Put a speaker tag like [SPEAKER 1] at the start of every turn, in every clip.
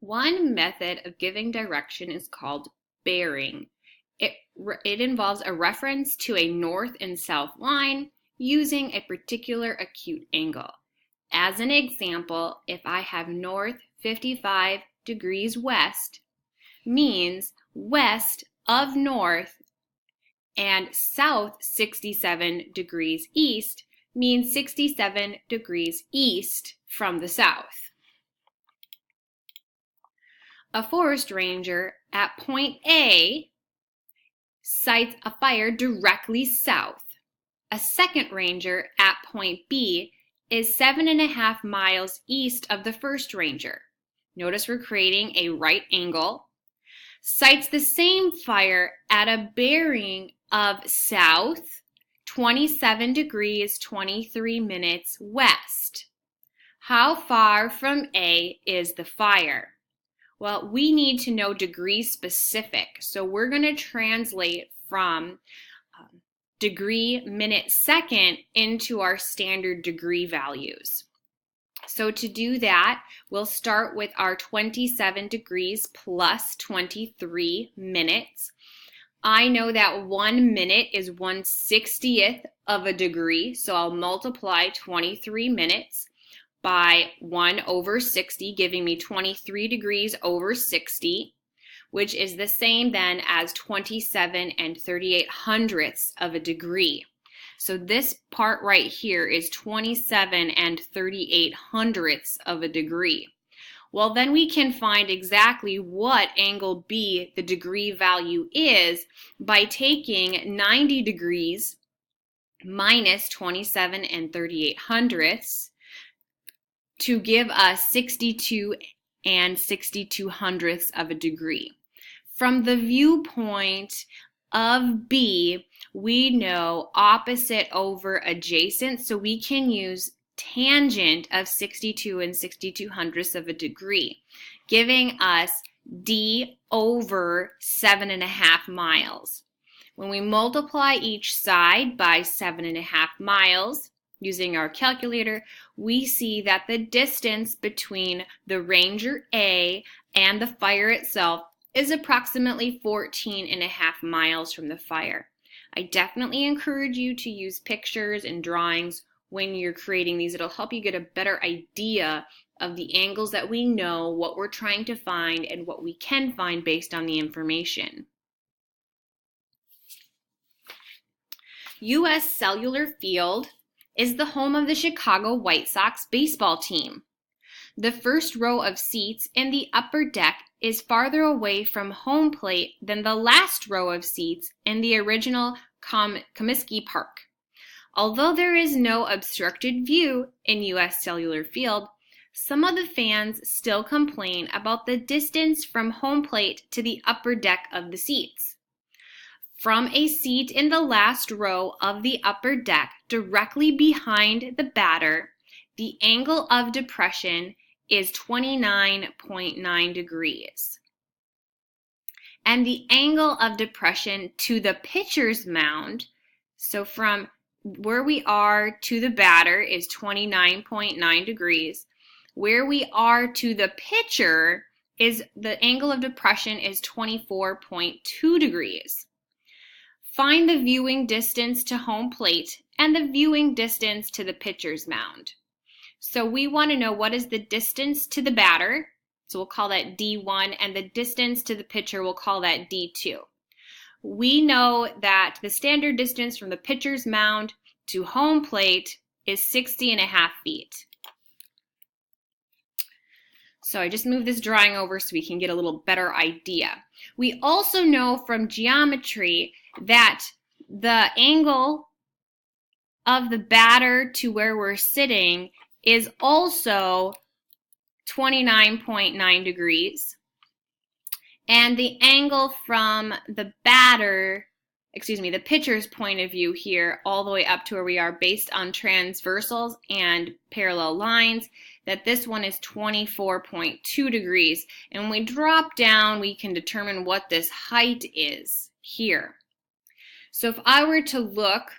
[SPEAKER 1] One method of giving direction is called bearing. It involves a reference to a north and south line using a particular acute angle. As an example, if I have north 55 degrees west, means west of north, and south 67 degrees east means 67 degrees east from the south. A forest ranger at point A sights a fire directly south. A second ranger at point B is 7.5 miles east of the first ranger. Notice we're creating a right angle. Sights the same fire at a bearing of south 27 degrees 23 minutes west. How far from A is the fire? Well, we need to know degree specific, so we're going to translate from degree, minute, second into our standard degree values. So to do that, we'll start with our 27 degrees plus 23 minutes. I know that 1 minute is 1/60th of a degree, so I'll multiply 23 minutes by 1/60, giving me 23 degrees over 60, which is the same then as 27 3/38 of a degree. So this part right here is 27 3/38 of a degree. Well, then we can find exactly what angle B, the degree value, is by taking 90 degrees minus 27 3/38 to give us 62 62/100 of a degree. From the viewpoint of B, we know opposite over adjacent, so we can use tangent of 62 62/100 of a degree, giving us D over 7.5 miles. When we multiply each side by 7.5 miles, using our calculator, we see that the distance between the Ranger A and the fire itself is approximately 14.5 miles from the fire. I definitely encourage you to use pictures and drawings when you're creating these. It'll help you get a better idea of the angles that we know, what we're trying to find, and what we can find based on the information. U.S. Cellular Field is the home of the Chicago White Sox baseball team. The first row of seats in the upper deck is farther away from home plate than the last row of seats in the original Comiskey Park. Although there is no obstructed view in U.S. Cellular Field, some of the fans still complain about the distance from home plate to the upper deck of the seats. From a seat in the last row of the upper deck, directly behind the batter, the angle of depression is 29.9 degrees. And the angle of depression to the pitcher's mound, so from where we are to the batter is 29.9 degrees. Where we are to the pitcher is the angle of depression is 24.2 degrees. Find the viewing distance to home plate and the viewing distance to the pitcher's mound. So we want to know what is the distance to the batter, so we'll call that D1, and the distance to the pitcher, we'll call that D2. We know that the standard distance from the pitcher's mound to home plate is 60.5 feet. So I just moved this drawing over so we can get a little better idea. We also know from geometry that the angle of the batter to where we're sitting is also 29.9 degrees. And the angle from the the pitcher's point of view here all the way up to where we are based on transversals and parallel lines, that this one is 24.2 degrees. And when we drop down, we can determine what this height is here. So if I were to look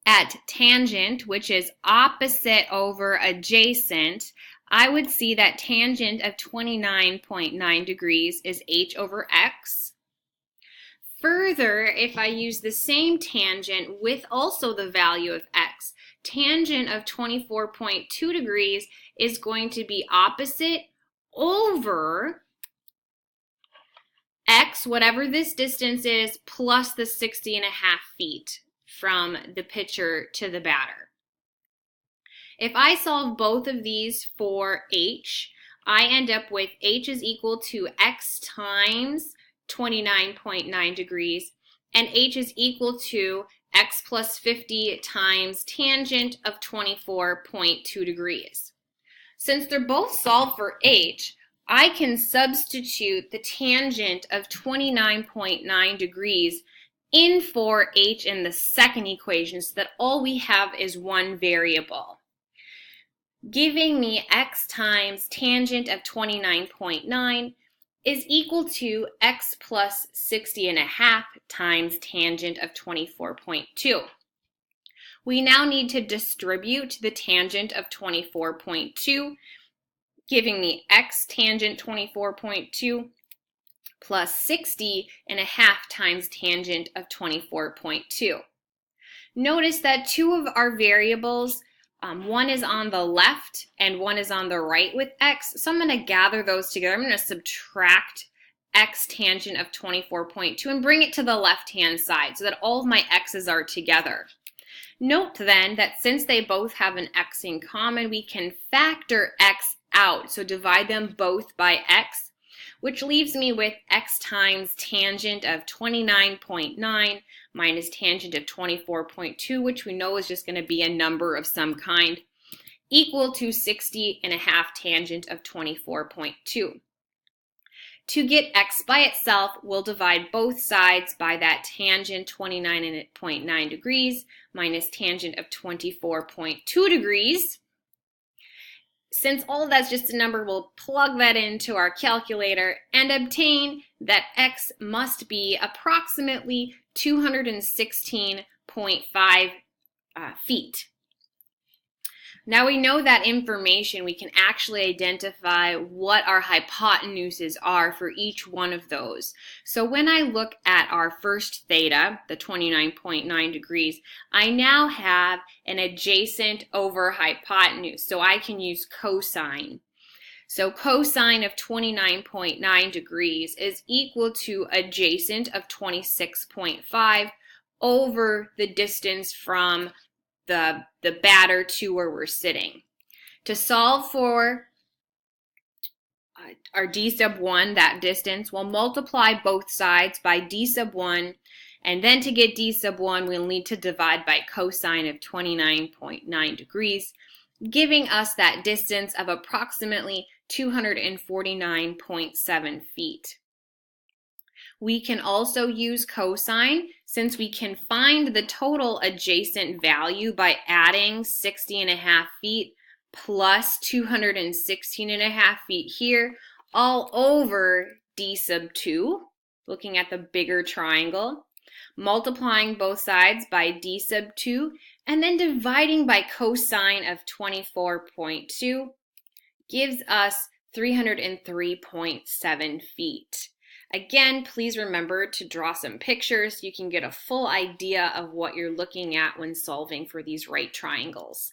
[SPEAKER 1] at tangent, which is opposite over adjacent, I would see that tangent of 29.9 degrees is h over x. Further, if I use the same tangent with also the value of x, tangent of 24.2 degrees is going to be opposite over x, whatever this distance is, plus the 60.5 feet from the pitcher to the batter. If I solve both of these for h, I end up with h is equal to x times 29.9 degrees, and h is equal to x plus 50 times tangent of 24.2 degrees. Since they're both solved for h, I can substitute the tangent of 29.9 degrees in for h in the second equation so that all we have is one variable, giving me x times tangent of 29.9 is equal to x plus 60.5 times tangent of 24.2. We now need to distribute the tangent of 24.2, giving me x tangent 24.2 plus 60.5 times tangent of 24.2. Notice that two of our variables, one is on the left and one is on the right with x, so I'm going to gather those together. I'm going to subtract x tangent of 24.2 and bring it to the left-hand side so that all of my x's are together. Note then that since they both have an x in common, we can factor x out, so divide them both by x, which leaves me with x times tangent of 29.9 minus tangent of 24.2, which we know is just going to be a number of some kind, equal to 60.5 tangent of 24.2. To get x by itself, we'll divide both sides by that tangent 29.9 degrees minus tangent of 24.2 degrees. Since all of that's just a number, we'll plug that into our calculator and obtain that x must be approximately 216.5 feet. Now we know that information, we can actually identify what our hypotenuses are for each one of those. So when I look at our first theta, the 29.9 degrees, I now have an adjacent over hypotenuse, so I can use cosine. So cosine of 29.9 degrees is equal to adjacent of 26.5 over the distance from the batter to where we're sitting. To solve for our d sub 1, that distance, we'll multiply both sides by d sub 1, and then to get d sub 1, we'll need to divide by cosine of 29.9 degrees, giving us that distance of approximately 249.7 feet. We can also use cosine since we can find the total adjacent value by adding 60.5 feet plus 216.5 feet here all over d sub 2, looking at the bigger triangle, multiplying both sides by d sub 2, and then dividing by cosine of 24.2 gives us 303.7 feet. Again, please remember to draw some pictures so you can get a full idea of what you're looking at when solving for these right triangles.